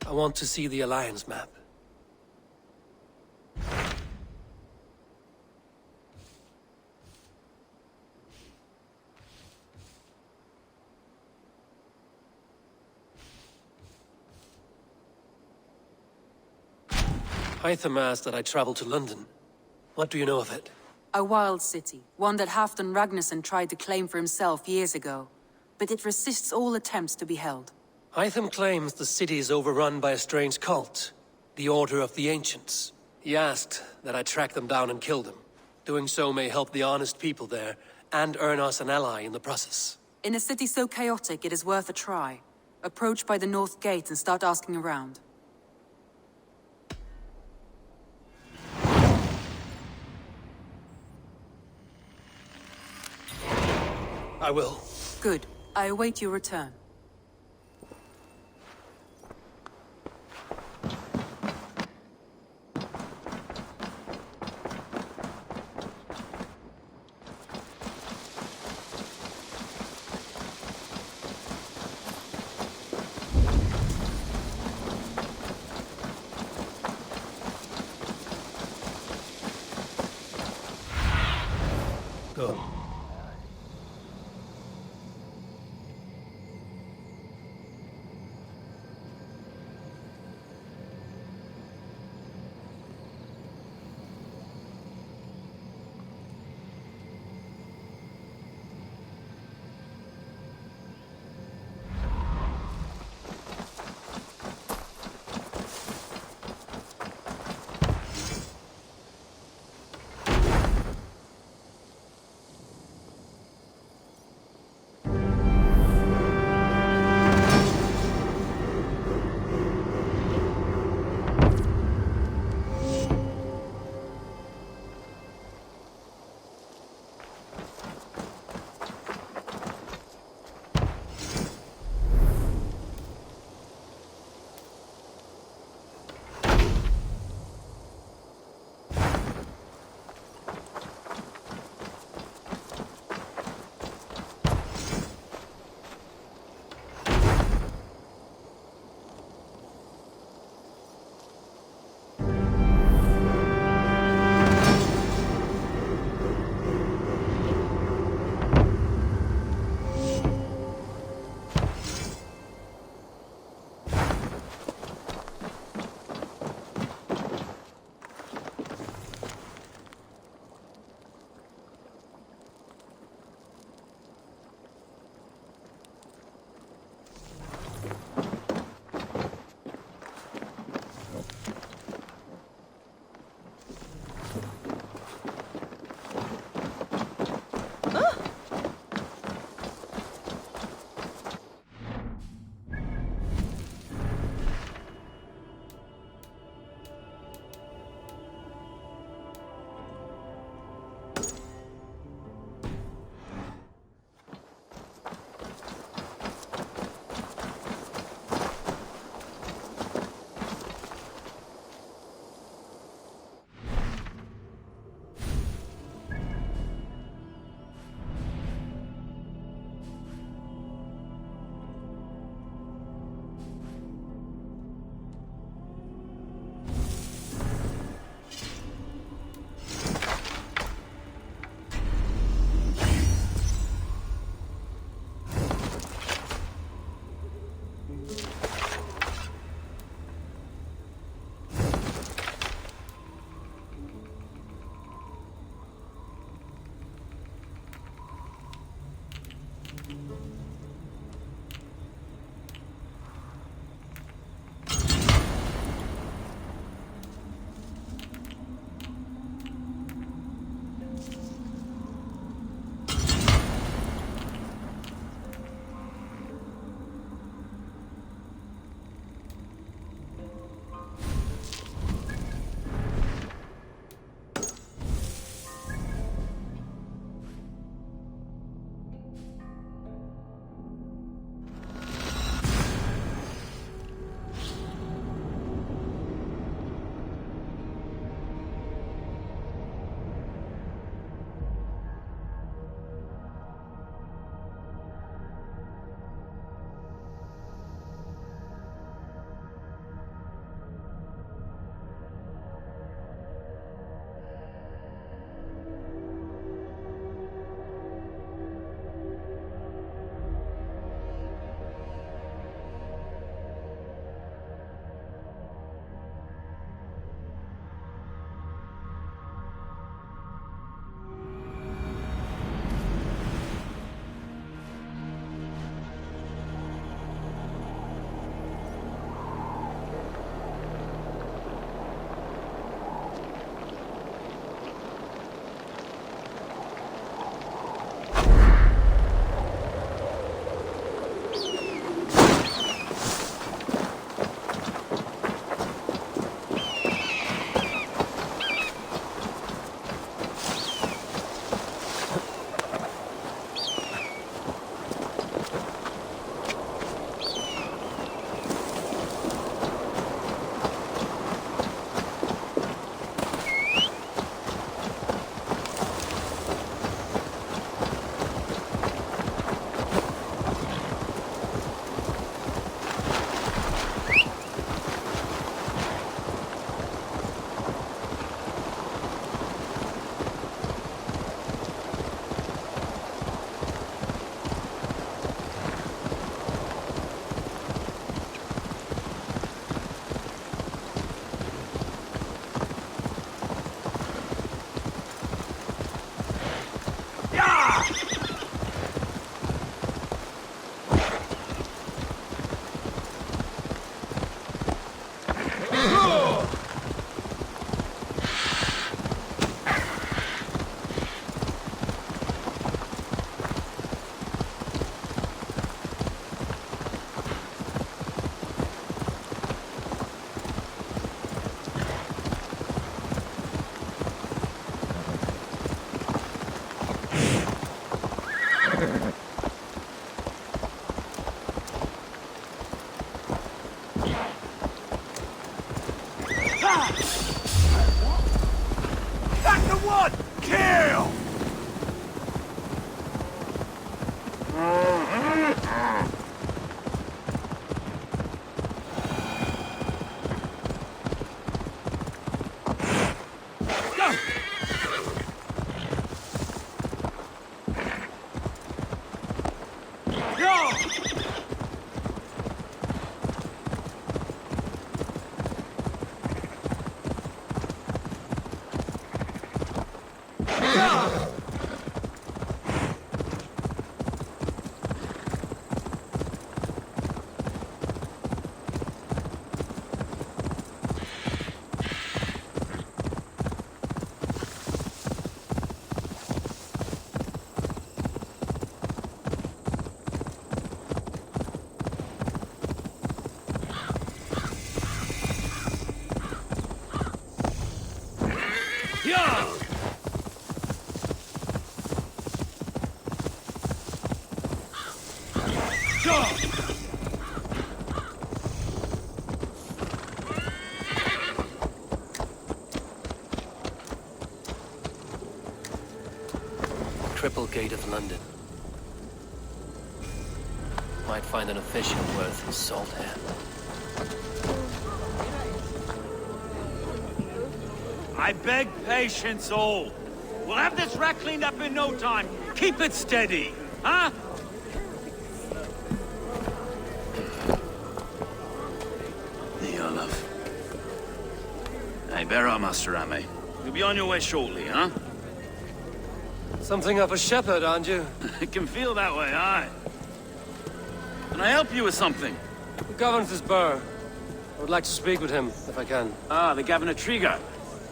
I want to see the Alliance map. Hytham asked that I travel to London. What do you know of it? A wild city, one that Halfdan Ragnarsson tried to claim for himself years ago. But it resists all attempts to be held. Hytham claims the city is overrun by a strange cult, the Order of the Ancients. He asked that I track them down and kill them. Doing so may help the honest people there, and earn us an ally in the process. In a city so chaotic, it is worth a try. Approach by the North Gate and start asking around. I will. Good. I await your return. Go. Kill! Triple Gate of London. Might find an official worth his salt here. I beg patience, all. We'll have this wreck cleaned up in no time. Keep it steady, huh? Here, love. Hey, bear up, Master Ame. You'll be on your way shortly, huh? Something of a shepherd, aren't you? It can feel that way, aye. Can I help you with something? Who governs this burgh? I would like to speak with him, if I can. Ah, the Governor Trigger.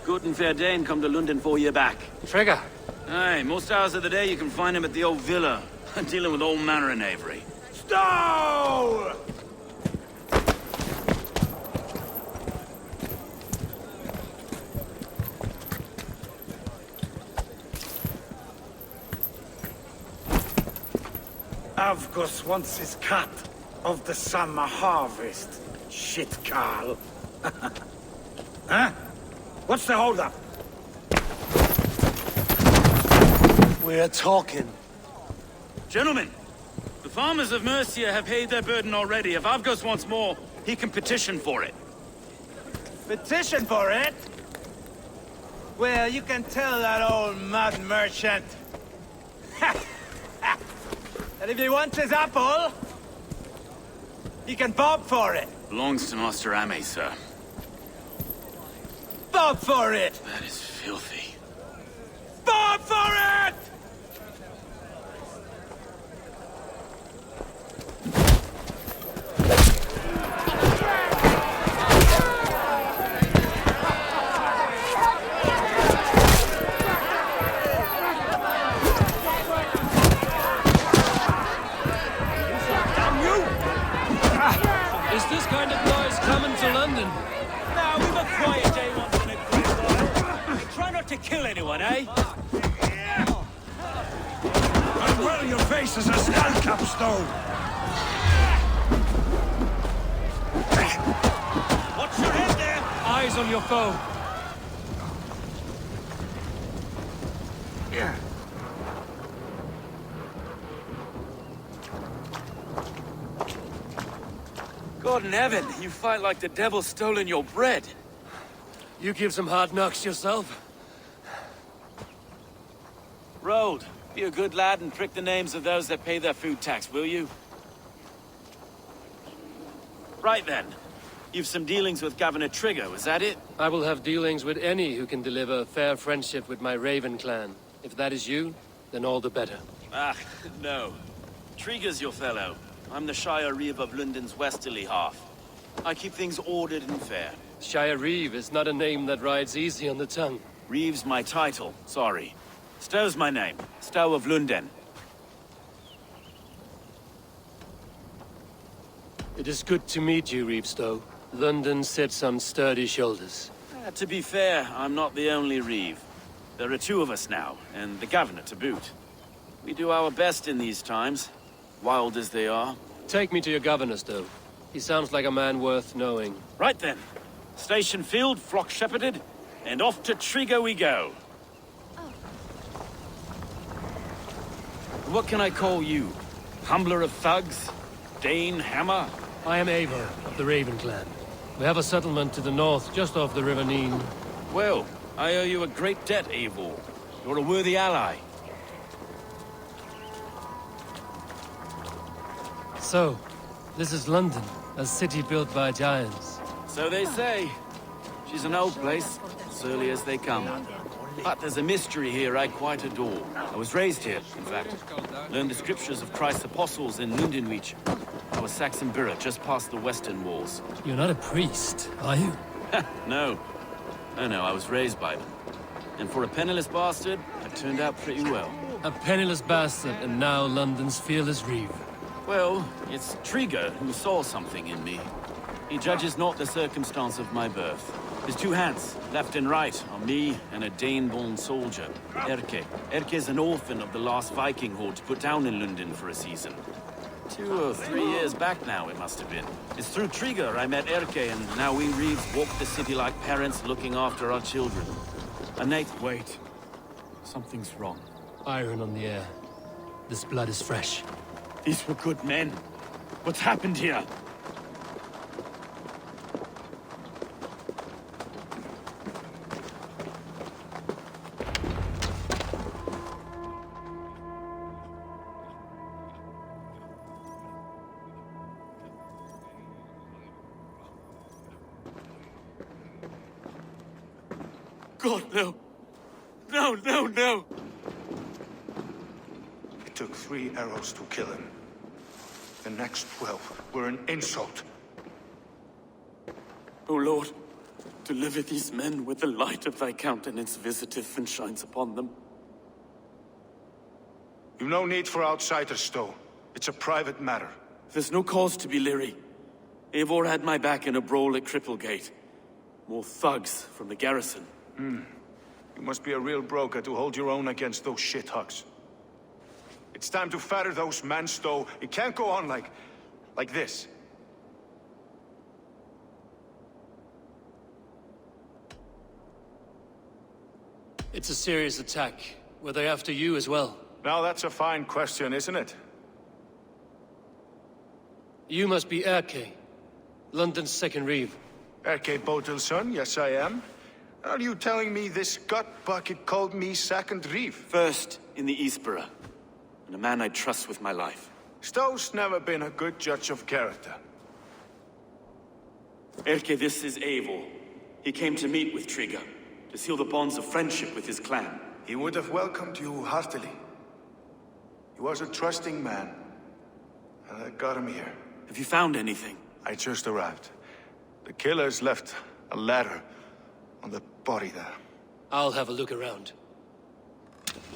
Good and fair Dane come to London 4 year back. Trigger? Aye, most hours of the day you can find him at the old villa, dealing with all manner of knavery. Stow! Avgus wants his cut of the summer harvest. Shit, Carl. Huh? What's the holdup? We're talking. Gentlemen, the farmers of Mercia have paid their burden already. If Avgus wants more, he can petition for it. Petition for it? Well, you can tell that old mud merchant. And if he wants his apple, he can bob for it. Belongs to Master Ame, sir. Bob for it! That is filthy. Bob for it! Is this kind of noise coming to London? Now, we've a quiet day once in a great while. Try not to kill anyone, eh? And well, your face is a skull capstone. Watch your head there! Eyes on your foe. Yeah. God in heaven, you fight like the devil's stolen your bread. You give some hard knocks yourself. Road, be a good lad and prick the names of those that pay their food tax, will you? Right then. You've some dealings with Governor Trigger, was that it? I will have dealings with any who can deliver a fair friendship with my Raven clan. If that is you, then all the better. Ah, no. Trigger's your fellow. I'm the Shire Reeve of London's westerly half. I keep things ordered and fair. Shire Reeve is not a name that rides easy on the tongue. Reeve's my title, sorry. Stow's my name. Stow of London. It is good to meet you, Reevestow. London sits on sturdy shoulders. To be fair, I'm not the only Reeve. There are two of us now, and the Governor to boot. We do our best in these times, wild as they are. Take me to your governor, Stow. He sounds like a man worth knowing. Right then. Station filled, flock shepherded, and off to Trigger we go. What can I call you? Humbler of thugs? Dane Hammer? I am Eivor of the Raven clan. We have a settlement to the north, just off the River Nene. Well, I owe you a great debt, Eivor. You're a worthy ally. So, this is London, a city built by giants. So they say. She's an old place, surly as they come. But there's a mystery here I quite adore. I was raised here, in fact. Learned the scriptures of Christ's apostles in Lundenwich, our Saxon borough just past the western walls. You're not a priest, are you? No. No, I was raised by them. And for a penniless bastard, I turned out pretty well. A penniless bastard and now London's fearless reeve. Well, it's Trigger who saw something in me. He judges not the circumstance of my birth. His two hands, left and right, on me and a Dane-born soldier, Erke. Erke's an orphan of the last Viking horde put down in London for a season. 2 or 3 years back now, it must have been. It's through Trigger I met Erke, and now we Reeves walk the city like parents looking after our children. And Nate, wait. Something's wrong. Iron on the air. This blood is fresh. These were good men. What's happened here? God, no. No. It took 3 arrows to kill him. The next 12 were an insult. O Lord, deliver these men with the light of thy countenance visiteth and shines upon them. You've no need for outsiders, Stowe. It's a private matter. There's no cause to be leery. Eivor had my back in a brawl at Cripplegate. More thugs from the garrison. You must be a real broker to hold your own against those shithugs. It's time to fetter those men, Stowe. It can't go on like this. It's a serious attack. Were they after you as well? Now that's a fine question, isn't it? You must be Erke, London's second reeve. Erke Bodilson, yes I am. Are you telling me this gut bucket called me second reeve? First in the Eastborough, and a man I trust with my life. Stowe's never been a good judge of character. Erke, this is Eivor. He came to meet with Trigger, to seal the bonds of friendship with his clan. He would have welcomed you heartily. He was a trusting man, and I got him here. Have you found anything? I just arrived. The killers left a ladder on the body there. I'll have a look around.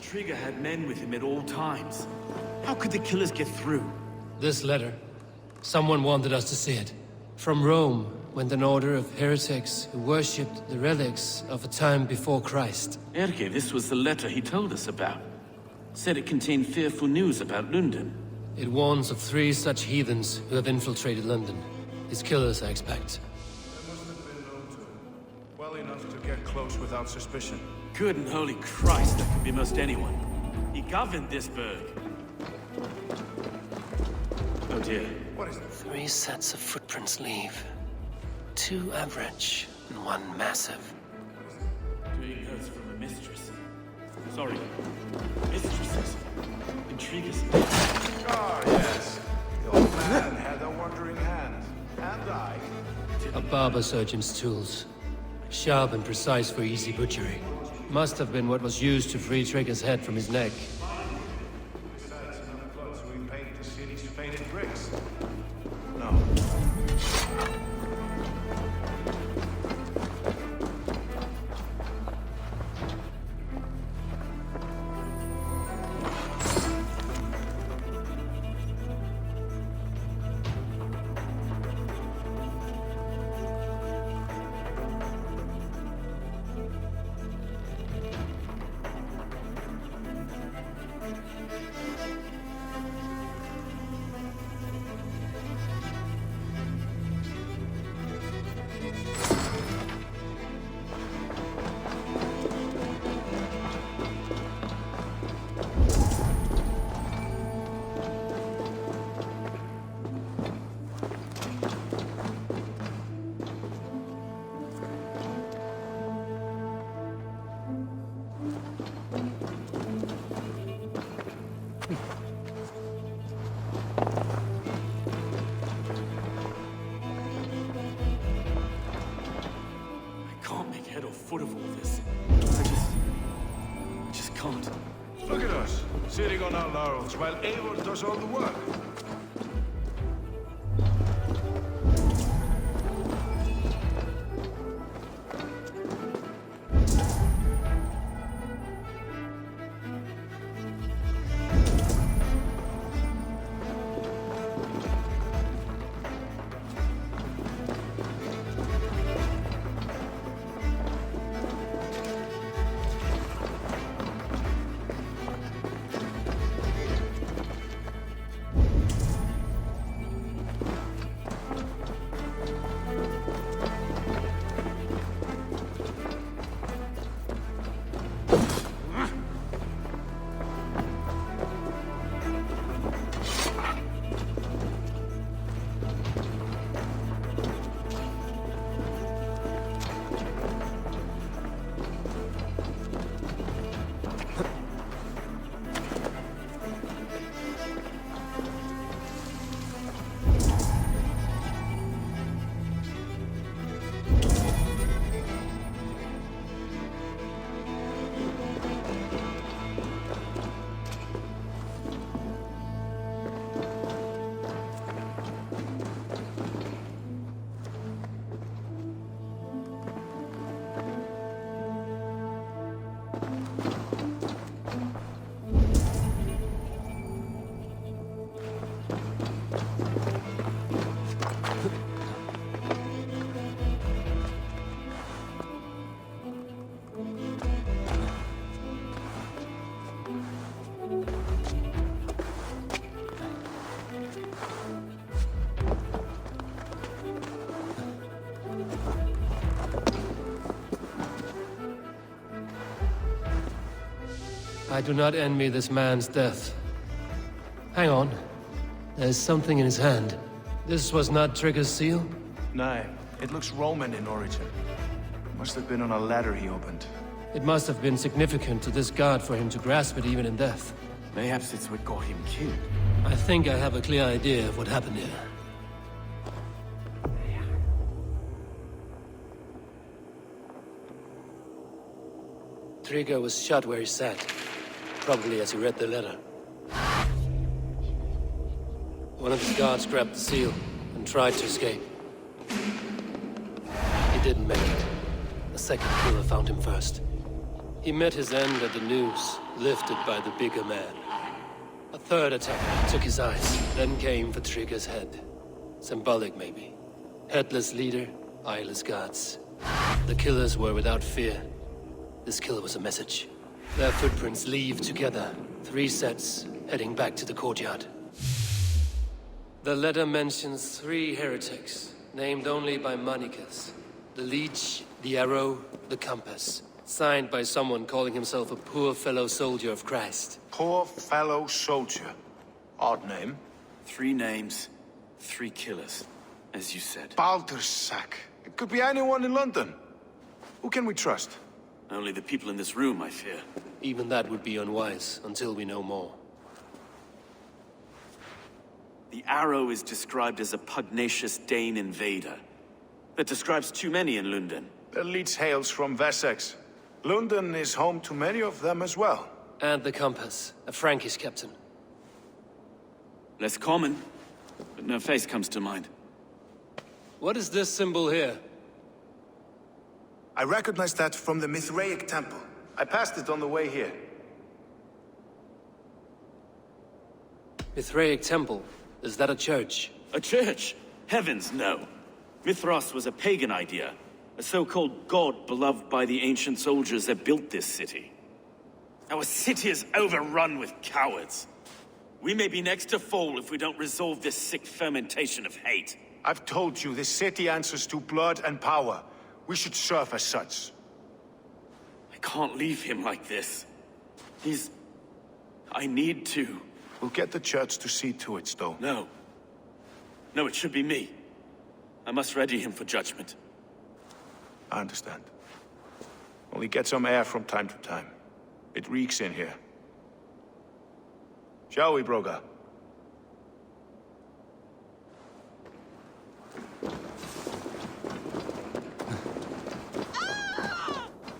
Trigger had men with him at all times. How could the killers get through? This letter. Someone wanted us to see it. From Rome went an order of heretics who worshipped the relics of a time before Christ. Erke, this was the letter he told us about. Said it contained fearful news about London. It warns of 3 such heathens who have infiltrated London. His killers, I expect. They must have been known to him. Well enough to get close without suspicion. Good and holy Christ, that could be most anyone. He governed this burg. Oh dear. What is it? 3 sets of footprints leave. 2 average and 1 massive. Doing notes from a mistress. Sorry. Mistresses. Intriguers. Ah, yes. The old man had a wandering hand. And I. A barber surgeon's tools. Sharp and precise for easy butchery. Must have been what was used to free Trigger's head from his neck. Besides enough blood to repaint the city's faded bricks. No. just can't. Look at us, sitting on our laurels while Eivor does all the work. I do not envy this man's death. Hang on. There's something in his hand. This was not Trigger's seal? Nah, it looks Roman in origin. Must have been on a ladder he opened. It must have been significant to this god for him to grasp it even in death. Mayhaps it's what got him killed. I think I have a clear idea of what happened here. Trigger was shot where he sat, probably as he read the letter. One of his guards grabbed the seal and tried to escape. He didn't make it. A second killer found him first. He met his end at the noose, lifted by the bigger man. A third attack took his eyes, then came for Trigger's head. Symbolic, maybe. Headless leader, eyeless guards. The killers were without fear. This kill was a message. Their footprints leave together. 3 sets, heading back to the courtyard. The letter mentions 3 heretics, named only by Manicus. The Leech, the Arrow, the Compass. Signed by someone calling himself a poor fellow soldier of Christ. Poor fellow soldier. Odd name. 3 names, 3 killers, as you said. Baldersack. It could be anyone in London. Who can we trust? Only the people in this room, I fear. Even that would be unwise, until we know more. The Arrow is described as a pugnacious Dane invader. That describes too many in London. The Leech hails from Wessex. London is home to many of them as well. And the Compass, a Frankish captain. Less common, but no face comes to mind. What is this symbol here? I recognize that from the Mithraic temple. I passed it on the way here. Mithraic temple? Is that a church? A church? Heavens, no. Mithras was a pagan idea. A so-called god beloved by the ancient soldiers that built this city. Our city is overrun with cowards. We may be next to fall if we don't resolve this sick fermentation of hate. I've told you, this city answers to blood and power. We should serve as such. I can't leave him like this. I need to. We'll get the church to see to it, Stowe. No. No, it should be me. I must ready him for judgment. I understand. Only get some air from time to time. It reeks in here. Shall we, Broga?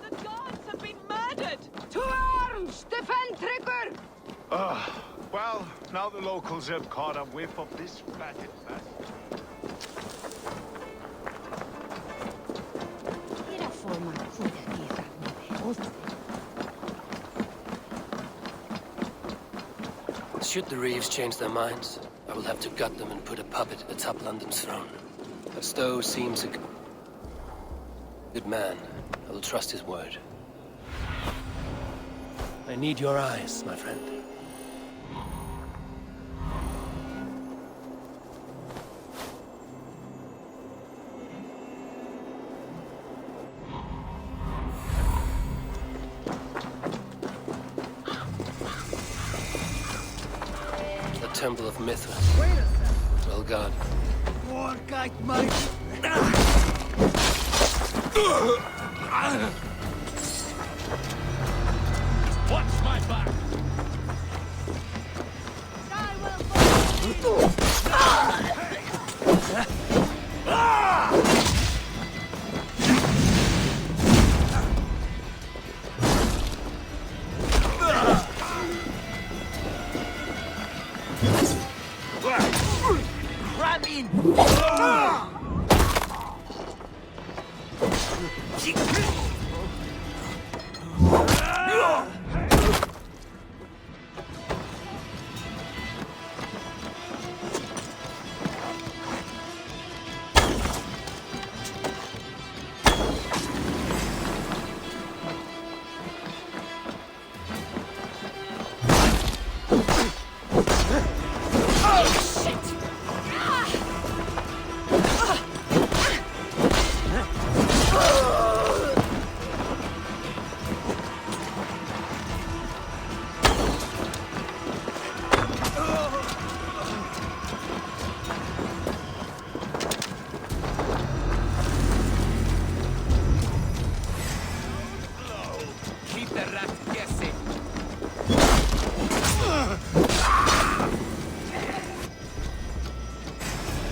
The gods have been murdered! To arms! Well, now the locals have caught a whiff of this fatted fat. Should the Reeves change their minds, I will have to gut them and put a puppet atop London's throne. But Stowe seems a good man. I will trust his word. I need your eyes, my friend. The Temple of Mithras. Well guarded. Watch my back! Grab in!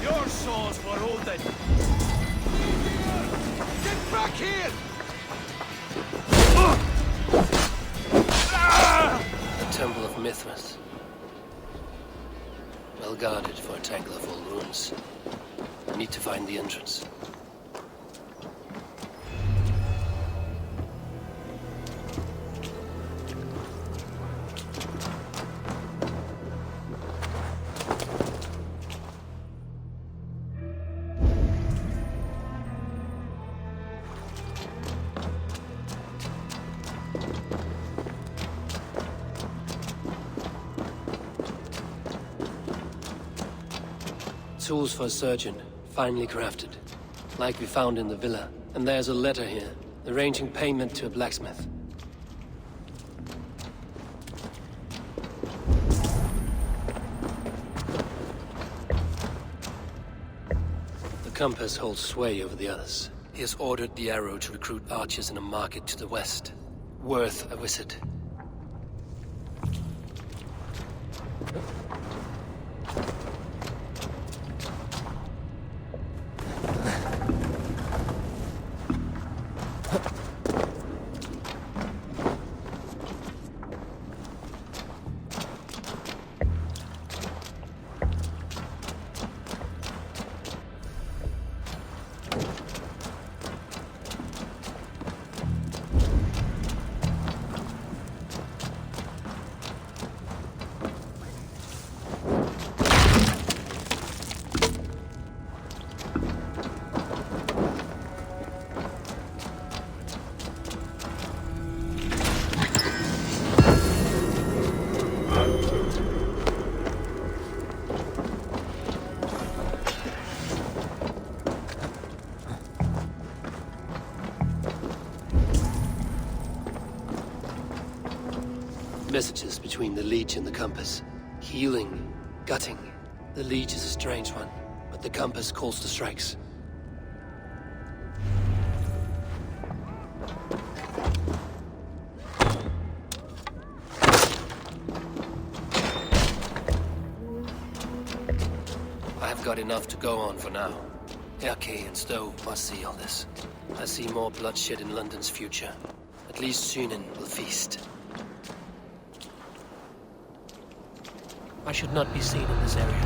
Your souls were ordered! Get back here! The Temple of Mithras. Well guarded for a tangle of old ruins. I need to find the entrance. Tools for a surgeon, finely crafted. Like we found in the villa. And there's a letter here, arranging payment to a blacksmith. The compass holds sway over the others. He has ordered the arrow to recruit archers in a market to the west. Worth a visit. Messages between the Leech and the compass. Healing, gutting. The Leech is a strange one, but the compass calls the strikes. I have got enough to go on for now. Erke and Stowe must see all this. I see more bloodshed in London's future. At least Sunan will feast. I should not be seen in this area.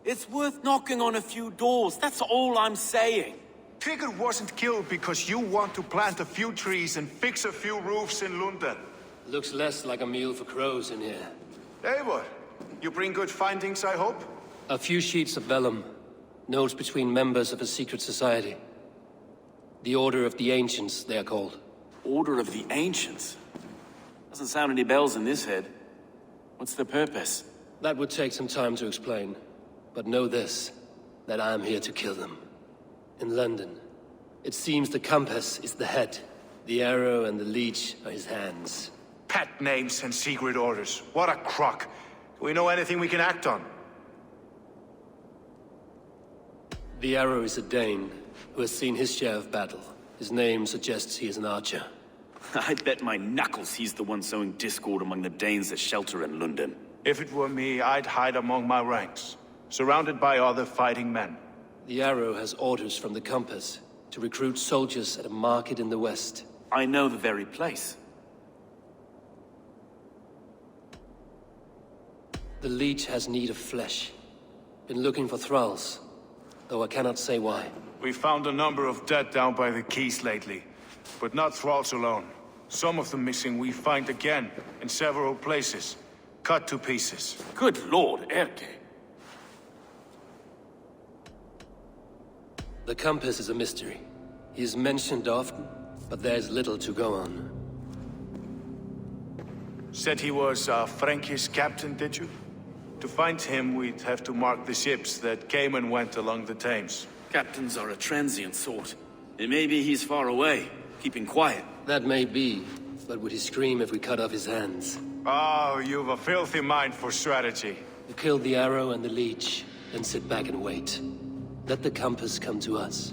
It's worth knocking on a few doors, that's all I'm saying. Tigger wasn't killed because you want to plant a few trees and fix a few roofs in London. Looks less like a meal for crows in here. Eivor, you bring good findings, I hope? A few sheets of vellum. Notes between members of a secret society. The Order of the Ancients, they are called. Order of the Ancients? Doesn't sound any bells in this head. What's the purpose? That would take some time to explain. But know this, that I am here to kill them. In London, it seems the compass is the head. The arrow and the leech are his hands. Pet names and secret orders. What a crock. Do we know anything we can act on? The arrow is a Dane, who has seen his share of battle. His name suggests he is an archer. I bet my knuckles he's the one sowing discord among the Danes that shelter in London. If it were me, I'd hide among my ranks, surrounded by other fighting men. The arrow has orders from the compass to recruit soldiers at a market in the west. I know the very place. The leech has need of flesh. Been looking for thralls, though I cannot say why. We found a number of dead down by the quays lately, but not thralls alone. Some of the missing we find again in several places, cut to pieces. Good lord, Erke. The compass is a mystery. He is mentioned often, but there's little to go on. Said he was a Frankish captain, did you? To find him, we'd have to mark the ships that came and went along the Thames. Captains are a transient sort. It may be he's far away, keeping quiet. That may be, but would he scream if we cut off his hands? Oh, you've a filthy mind for strategy. We kill the arrow and the leech, then sit back and wait. Let the compass come to us.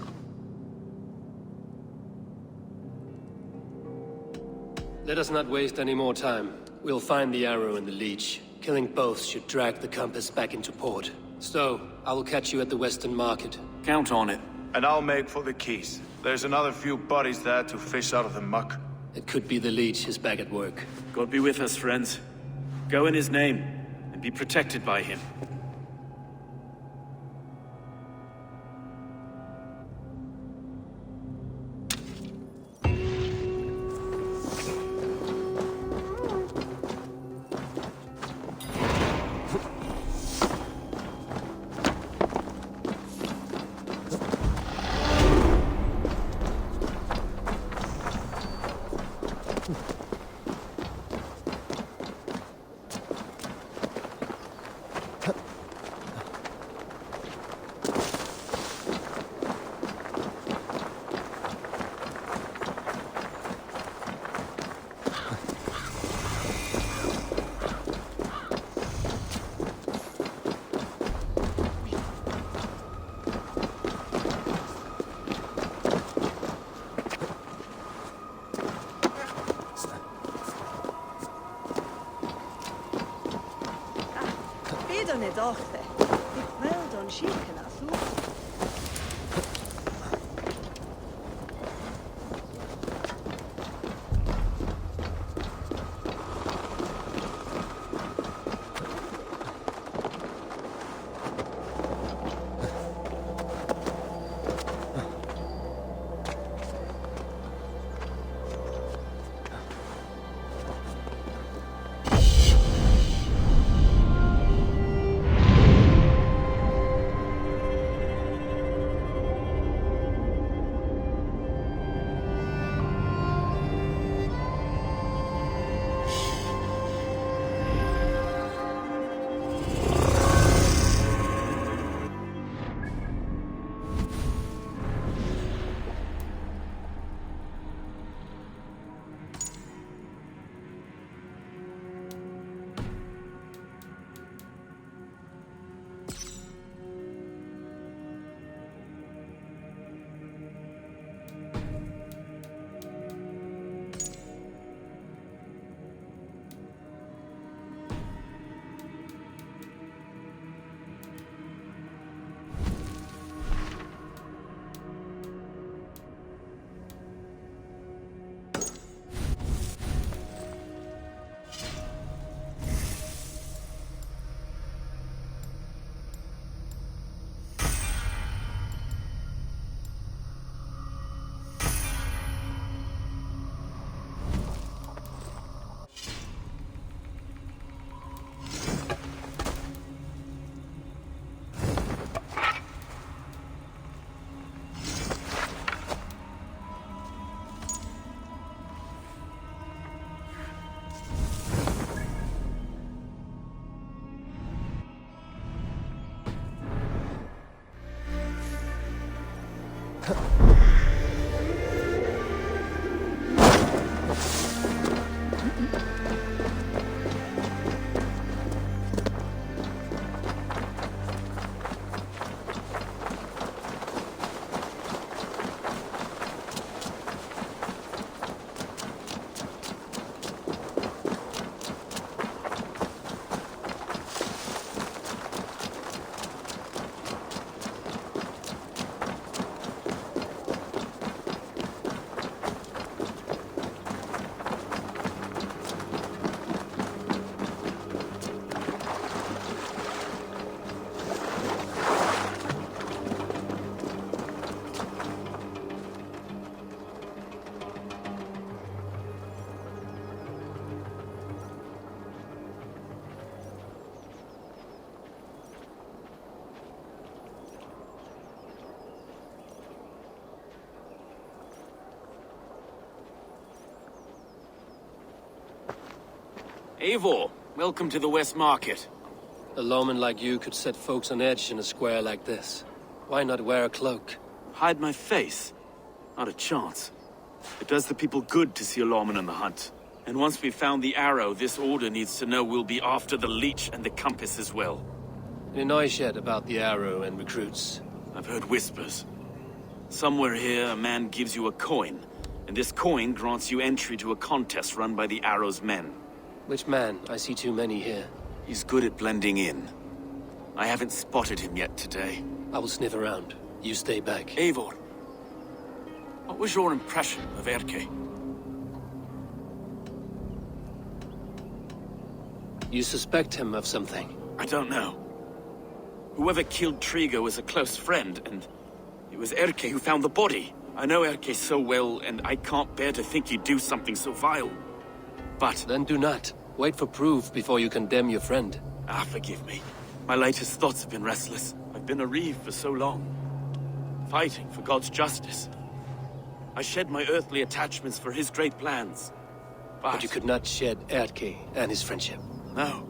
Let us not waste any more time. We'll find the arrow and the leech. Killing both should drag the compass back into port. So, I will catch you at the Western Market. Count on it. And I'll make for the quays. There's another few bodies there to fish out of the muck. It could be the leech is back at work. God be with us, friends. Go in his name, and be protected by him. Bidone dochte. Ik wel don shirken asu. Eivor, welcome to the West Market. A lawman like you could set folks on edge in a square like this. Why not wear a cloak? Hide my face? Not a chance. It does the people good to see a lawman on the hunt. And once we've found the arrow, this order needs to know we'll be after the leech and the compass as well. Any noise yet about the arrow and recruits? I've heard whispers. Somewhere here, a man gives you a coin, and this coin grants you entry to a contest run by the arrow's men. Which man? I see too many here. He's good at blending in. I haven't spotted him yet today. I will sniff around. You stay back. Eivor, what was your impression of Erke? You suspect him of something? I don't know. Whoever killed Trigo was a close friend, and it was Erke who found the body. I know Erke so well, and I can't bear to think he'd do something so vile. But... Then do not. Wait for proof before you condemn your friend. forgive me. My latest thoughts have been restless. I've been a reeve for so long, fighting for God's justice. I shed my earthly attachments for his great plans. But you could not shed Erke and his friendship. No.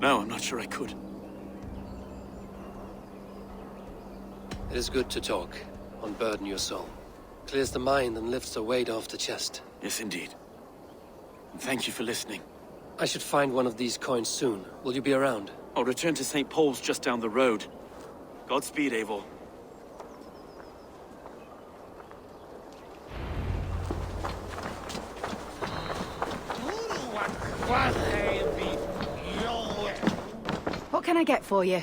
No, I'm not sure I could. It is good to talk. Unburden your soul. Clears the mind and lifts the weight off the chest. Yes, indeed. And thank you for listening. I should find one of these coins soon. Will you be around? I'll return to St. Paul's just down the road. Godspeed, Eivor. What can I get for you?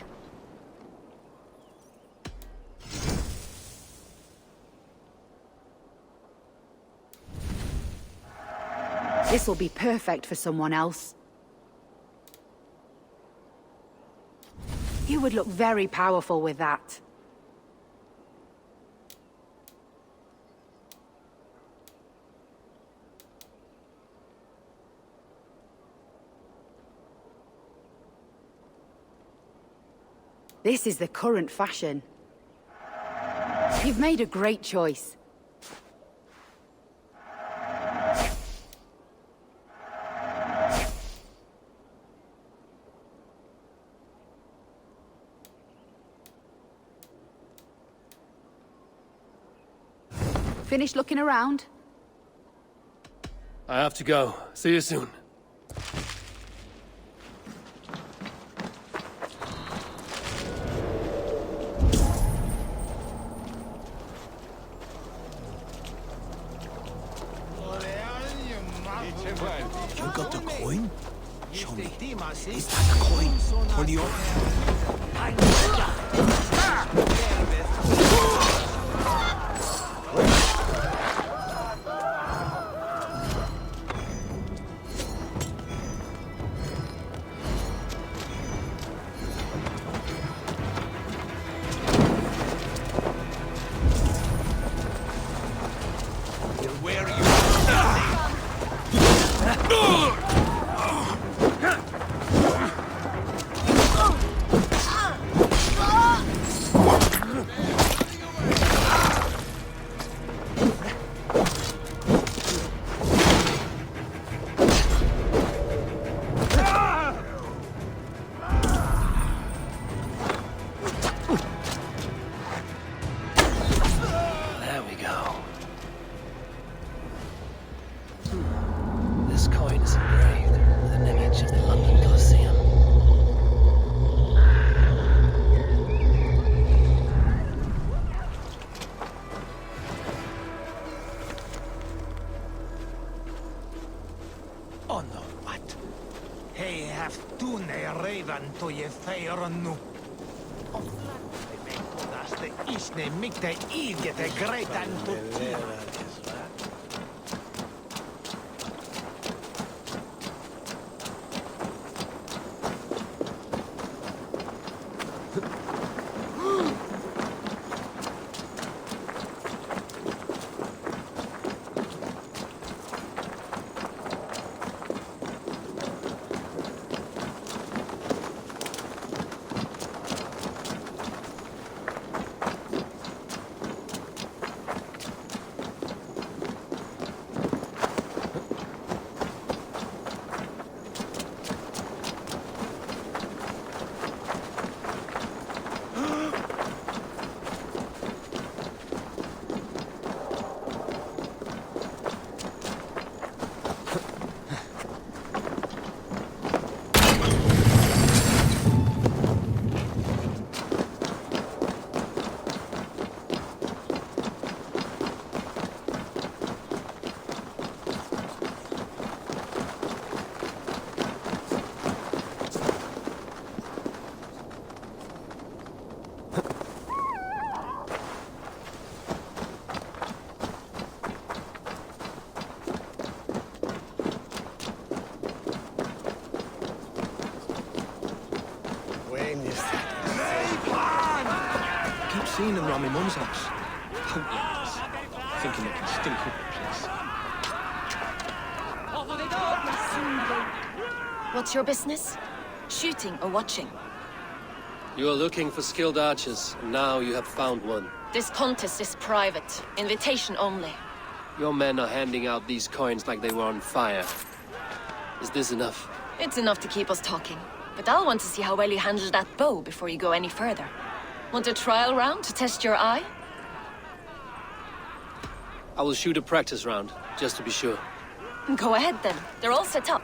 This will be perfect for someone else. You would look very powerful with that. This is the current fashion. You've made a great choice. Finished looking around? I have to go. See you soon. You got the coin? Show me. Is that the coin for the This coin is engraved with an image of the London Colosseum. Oh no, what? Hei have tunne raven to je feironu. Tästä isne mitte iidjete greitan tuttia. Seen them around my mum's house. Hopeless. Thinking they can stink up the place. What's your business? Shooting or watching? You are looking for skilled archers, and now you have found one. This contest is private. Invitation only. Your men are handing out these coins like they were on fire. Is this enough? It's enough to keep us talking. But I'll want to see how well you handle that bow before you go any further. Want a trial round to test your eye? I will shoot a practice round, just to be sure. Go ahead then. They're all set up.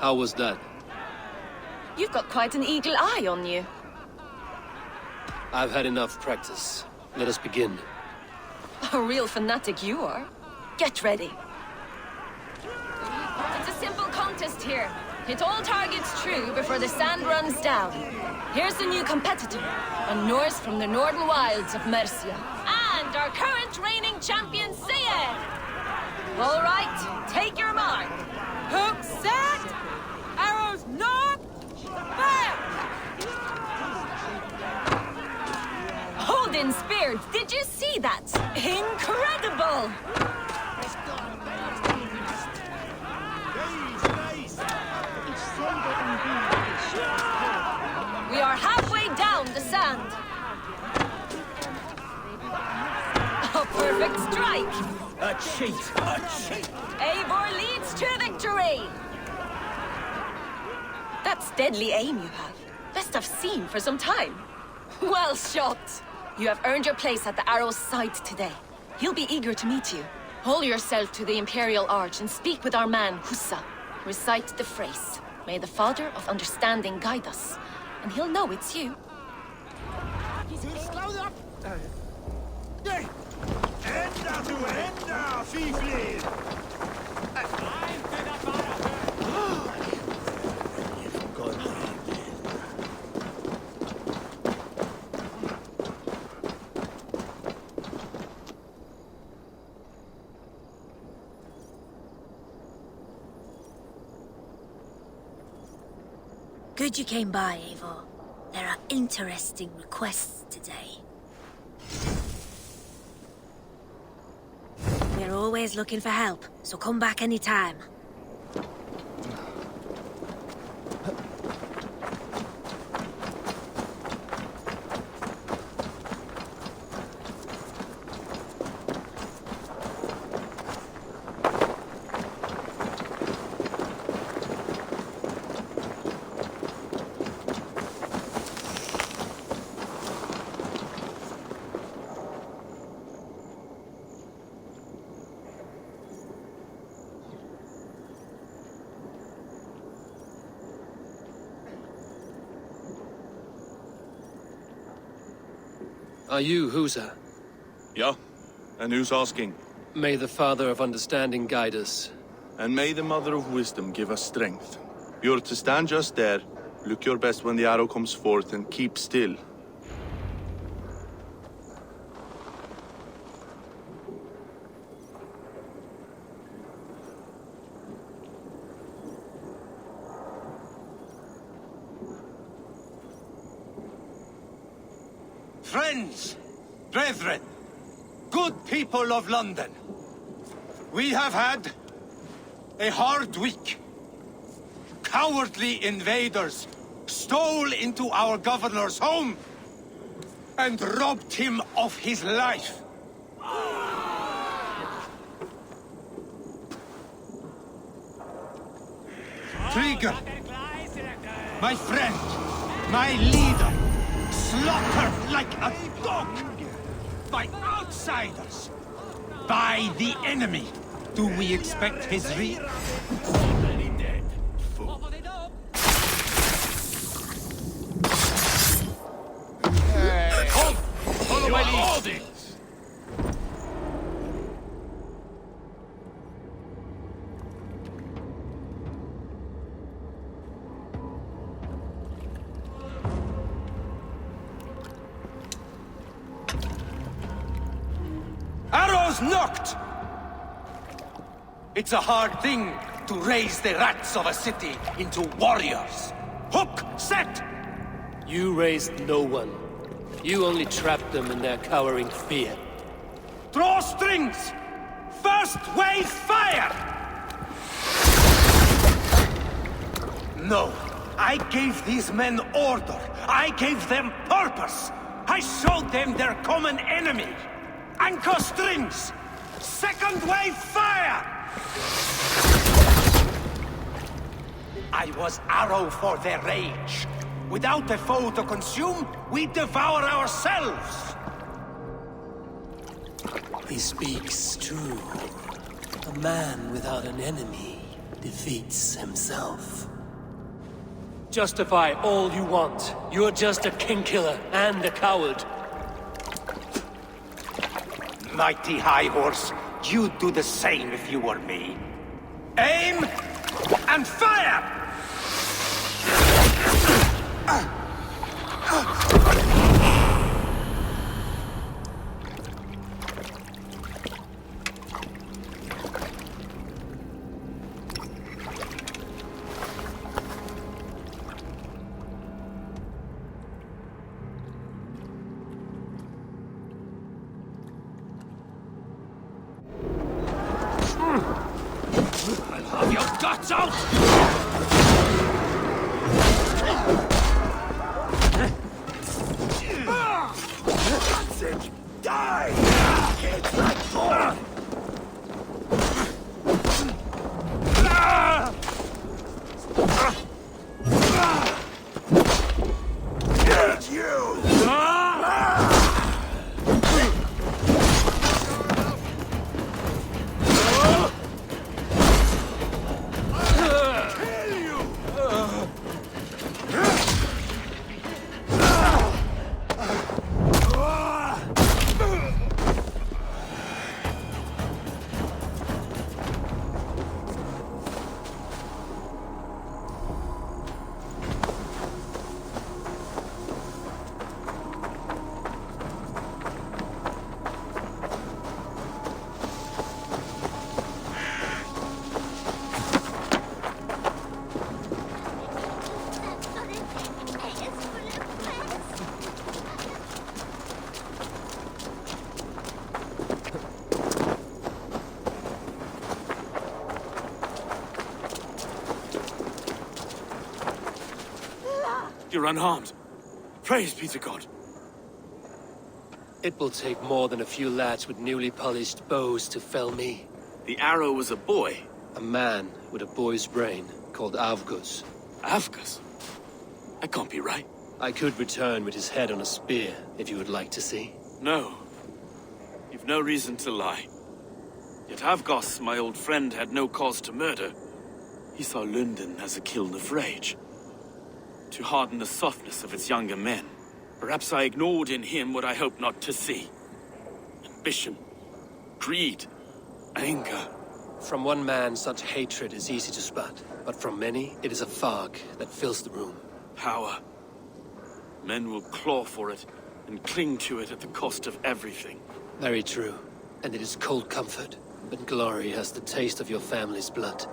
How was that? You've got quite an eagle eye on you. I've had enough practice. Let us begin. A real fanatic you are. Get ready. It's a simple contest here. Hit all targets true before the sand runs down. Here's the new competitor, a Norse from the northern wilds of Mercia. And our current reigning champion, Sayer! All right, take your mark. Hook set! Arrows not! Fire! Hold in spears, did you see that? Incredible! We are halfway down the sand. A perfect strike! A cheat! A cheat! Eivor leads to victory! That's deadly aim you have. Best I've seen for some time. Well shot! You have earned your place at the arrow's side today. He'll be eager to meet you. Hold yourself to the Imperial Arch and speak with our man, Hussa. Recite the phrase. May the Father of Understanding guide us. And he'll know it's you. Good you came by, Eivor. There are interesting requests today. We're We're always looking for help, so come back anytime. Are you Husa? Yeah, and who's asking? May the Father of Understanding guide us. And may the Mother of Wisdom give us strength. You're to stand just there, look your best when the arrow comes forth, and keep still. Friends, brethren, good people of London, we have had a hard week. Cowardly invaders stole into our governor's home and robbed him of his life. Trigger, my friend, my leader, slaughtered like a dog by outsiders, by the enemy. Do we expect his already dead, fool. Follow my lead. Arrows knocked! It's a hard thing to raise the rats of a city into warriors. Hook, set! You raised no one. You only trapped them in their cowering fear. Draw strings! First wave fire! No, I gave these men order. I gave them purpose. I showed them their common enemy. Anchor strings! Second wave fire! I was arrow for their rage. Without a foe to consume, we devour ourselves! He speaks true. A man without an enemy defeats himself. Justify all you want. You're just a king-killer and a coward. Mighty High Horse, you'd do the same if you were me. Aim and fire! I'll have your guts out! Die! It's like born! Get you! You're unharmed. Praise be to God. It will take more than a few lads with newly polished bows to fell me. The arrow was a boy. A man with a boy's brain, called Avgus. Avgus? That can't be right. I could return with his head on a spear, if you would like to see. No. You've no reason to lie. Yet Avgos, my old friend, had no cause to murder. He saw London as a kiln of rage. To harden the softness of its younger men. Perhaps I ignored in him what I hoped not to see. Ambition, greed, anger. From one man, such hatred is easy to spot. But from many, it is a fog that fills the room. Power. Men will claw for it and cling to it at the cost of everything. Very true. And it is cold comfort. But glory has the taste of your family's blood.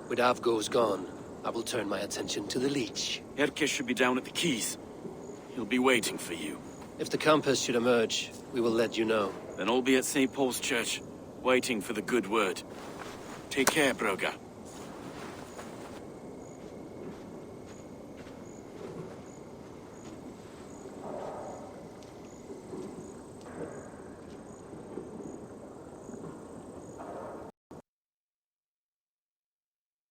With Avgos gone, I will turn my attention to the Leech. Erke should be down at the quays. He'll be waiting for you. If the compass should emerge, we will let you know. Then I'll be at St. Paul's Church, waiting for the good word. Take care, Broga.